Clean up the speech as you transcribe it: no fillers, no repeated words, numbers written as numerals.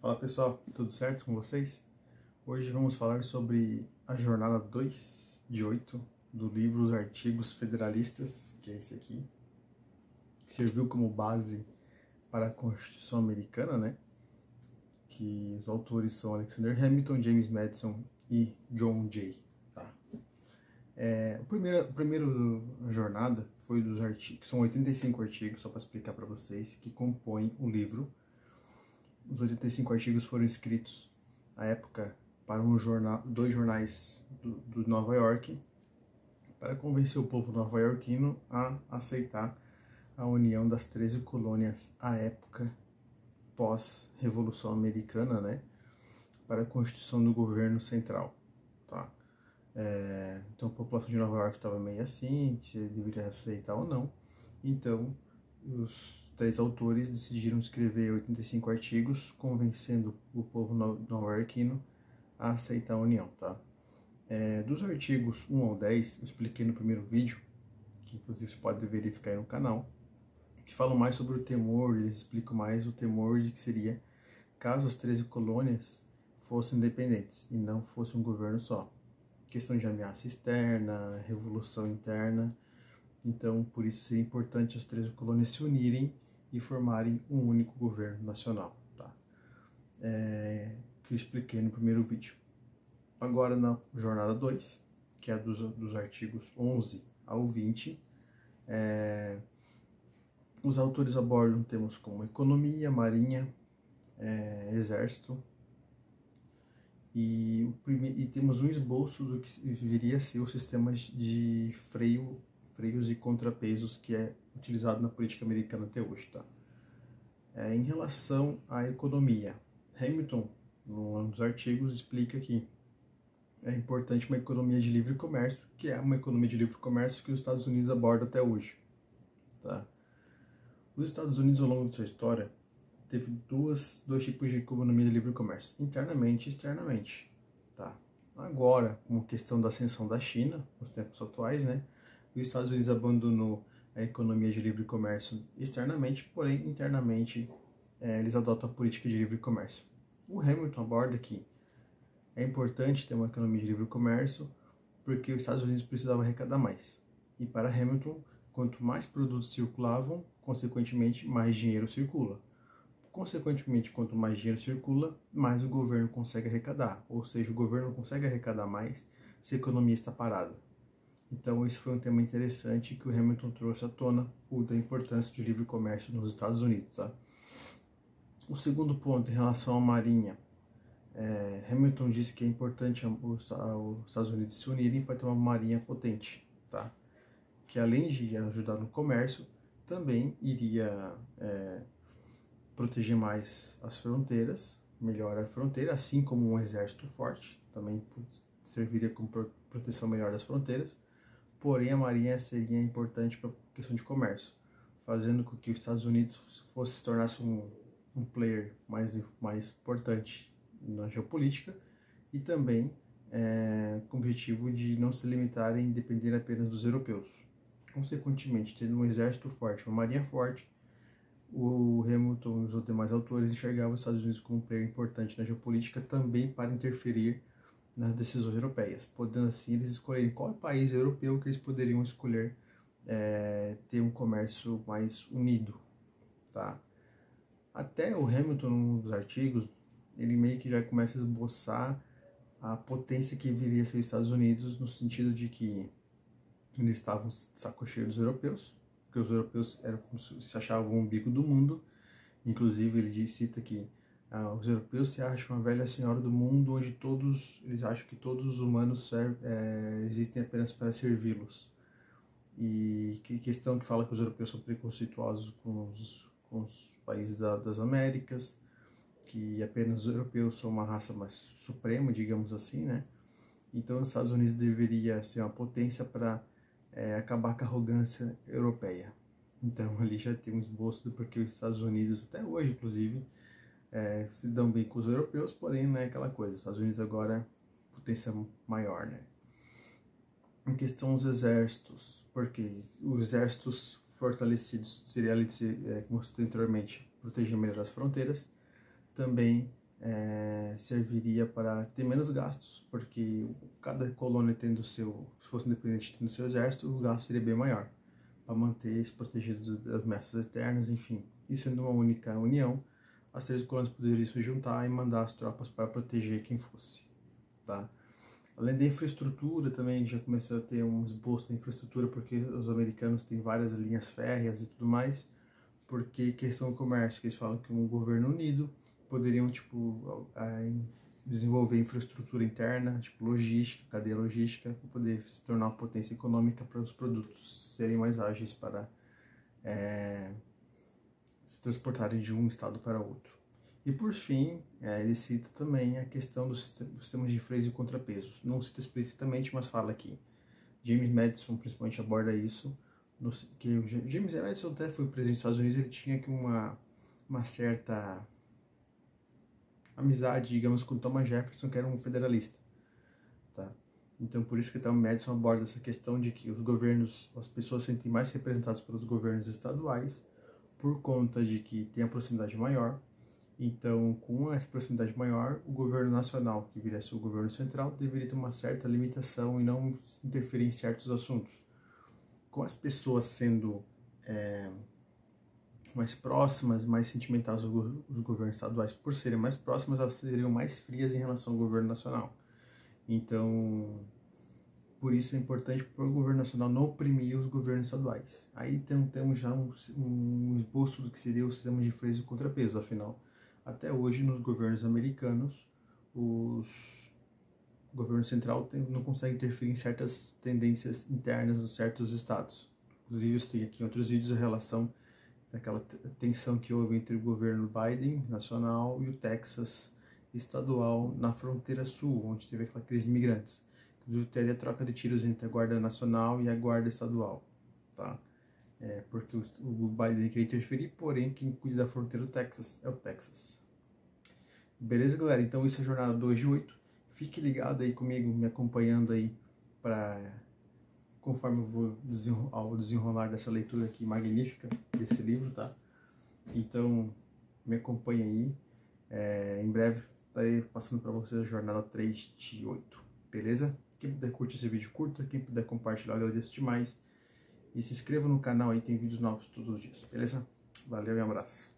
Fala pessoal, tudo certo com vocês? Hoje vamos falar sobre a jornada 2 de 8 do livro Os Artigos Federalistas, que é esse aqui, que serviu como base para a Constituição Americana, né? Que os autores são Alexander Hamilton, James Madison e John Jay. Tá? A primeira jornada foi dos artigos, são 85 artigos, só para explicar para vocês, que compõem o livro. Os 85 artigos foram escritos à época para dois jornais do Nova York, para convencer o povo nova-iorquino a aceitar a união das 13 colônias à época pós-Revolução Americana, né, para a constituição do governo central. Tá? Então a população de Nova York estava meio assim, se deveria aceitar ou não. Então os três autores decidiram escrever 85 artigos, convencendo o povo nova-iorquino a aceitar a união, tá? Dos artigos 1 ao 10, eu expliquei no primeiro vídeo, que inclusive você pode verificar aí no canal, que falam mais sobre o temor, eles explicam mais o temor de que seria caso as 13 colônias fossem independentes e não fosse um governo só. Questão de ameaça externa, revolução interna. Então, por isso seria importante as 13 colônias se unirem e formarem um único governo nacional, tá? Que eu expliquei no primeiro vídeo. Agora, na jornada 2, que é dos artigos 11 ao 20, os autores abordam temas como economia, marinha, exército, e temos um esboço do que viria a ser o sistema de freios e contrapesos que é utilizado na política americana até hoje, tá? Em relação à economia, Hamilton, num dos artigos, explica que é importante uma economia de livre comércio, que é uma economia de livre comércio que os Estados Unidos abordam até hoje, tá? Os Estados Unidos, ao longo de sua história, teve dois tipos de economia de livre comércio, internamente e externamente, tá? Agora, como questão da ascensão da China, nos tempos atuais, né, os Estados Unidos abandonou a economia de livre comércio externamente, porém, internamente, eles adotam a política de livre comércio. O Hamilton aborda que é importante ter uma economia de livre comércio porque os Estados Unidos precisavam arrecadar mais. E para Hamilton, quanto mais produtos circulavam, consequentemente, mais dinheiro circula. Consequentemente, quanto mais dinheiro circula, mais o governo consegue arrecadar. Ou seja, o governo consegue arrecadar mais se a economia está parada. Então, esse foi um tema interessante que o Hamilton trouxe à tona, o da importância do livre comércio nos Estados Unidos. Tá? O segundo ponto, em relação à marinha, Hamilton disse que é importante os Estados Unidos se unirem para ter uma marinha potente, tá? Que além de ajudar no comércio, também iria proteger mais as fronteiras, melhorar a fronteira, assim como um exército forte, também serviria como proteção melhor das fronteiras. Porém, a marinha seria importante para a questão de comércio, fazendo com que os Estados Unidos se tornasse um player mais importante na geopolítica e também com o objetivo de não se limitarem e depender apenas dos europeus. Consequentemente, tendo um exército forte, uma marinha forte, o Hamilton e os demais autores enxergavam os Estados Unidos como um player importante na geopolítica também para interferir nas decisões europeias, podendo assim eles escolherem qual país europeu que eles poderiam escolher ter um comércio mais unido, tá? Até o Hamilton, nos artigos, ele meio que já começa a esboçar a potência que viria a ser os Estados Unidos, no sentido de que eles estavam saco cheio dos europeus, porque os europeus eram como se achavam o umbigo do mundo. Inclusive ele cita que os europeus se acham a velha senhora do mundo, onde eles acham que todos os humanos existem apenas para servi-los. E que questão que fala que os europeus são preconceituosos com os países das Américas, que apenas os europeus são uma raça mais suprema, digamos assim, né? Então os Estados Unidos deveria ser uma potência para acabar com a arrogância europeia. Então ali já tem um esboço do porquê os Estados Unidos, até hoje inclusive, se dão bem com os europeus, porém não é aquela coisa. Os Estados Unidos agora é potência maior, né? Em questão dos exércitos, porque os exércitos fortalecidos seria, como eu citei anteriormente, proteger melhor as fronteiras, também serviria para ter menos gastos, porque cada colônia tendo seu, se fosse independente tendo seu exército, o gasto seria bem maior, para manter-se protegidos das ameaças externas, enfim. E sendo uma única união, as 3 colônias poderiam se juntar e mandar as tropas para proteger quem fosse, tá? Além da infraestrutura também, já começou a ter um esboço da infraestrutura, porque os americanos têm várias linhas férreas e tudo mais, porque questão do comércio, que eles falam que um governo unido poderiam, tipo, desenvolver infraestrutura interna, tipo logística, cadeia logística, para poder se tornar uma potência econômica para os produtos serem mais ágeis para se transportarem de um estado para outro. E por fim, ele cita também a questão dos sistemas de freios e contrapesos. Não cita explicitamente, mas fala aqui. James Madison principalmente aborda isso, que o James Madison até foi presidente dos Estados Unidos, ele tinha que uma certa amizade, digamos, com Thomas Jefferson, que era um federalista, tá? Então, por isso que o Madison aborda essa questão de que os governos, as pessoas se sentem mais representadas pelos governos estaduais, por conta de que tem a proximidade maior. Então, com essa proximidade maior, o governo nacional, que viria a ser o governo central, deveria ter uma certa limitação e não interferir em certos assuntos. Com as pessoas sendo mais próximas, mais sentimentais os governos estaduais, por serem mais próximas, elas seriam mais frias em relação ao governo nacional. Então, por isso é importante para o governo nacional não oprimir os governos estaduais. Aí temos já um esboço do que seria o sistema de freios e contrapesos, afinal, até hoje nos governos americanos, o governo central não consegue interferir em certas tendências internas de certos estados. Inclusive, eu tenho aqui em outros vídeos a relação daquela tensão que houve entre o governo Biden nacional e o Texas estadual na fronteira sul, onde teve aquela crise de imigrantes. Inclusive, teve a troca de tiros entre a Guarda Nacional e a Guarda Estadual, tá? Porque o Biden quer interferir, porém quem cuida da fronteira do Texas é o Texas. Beleza, galera? Então isso é a jornada 2 de 8. Fique ligado aí comigo, me acompanhando aí conforme eu vou ao desenrolar dessa leitura aqui magnífica desse livro, tá? Então me acompanhe aí. Em breve estarei passando para vocês a jornada 3 de 8. Beleza? Quem puder curtir esse vídeo, curta. Quem puder compartilhar, eu agradeço demais. E se inscreva no canal aí, tem vídeos novos todos os dias, beleza? Valeu e um abraço.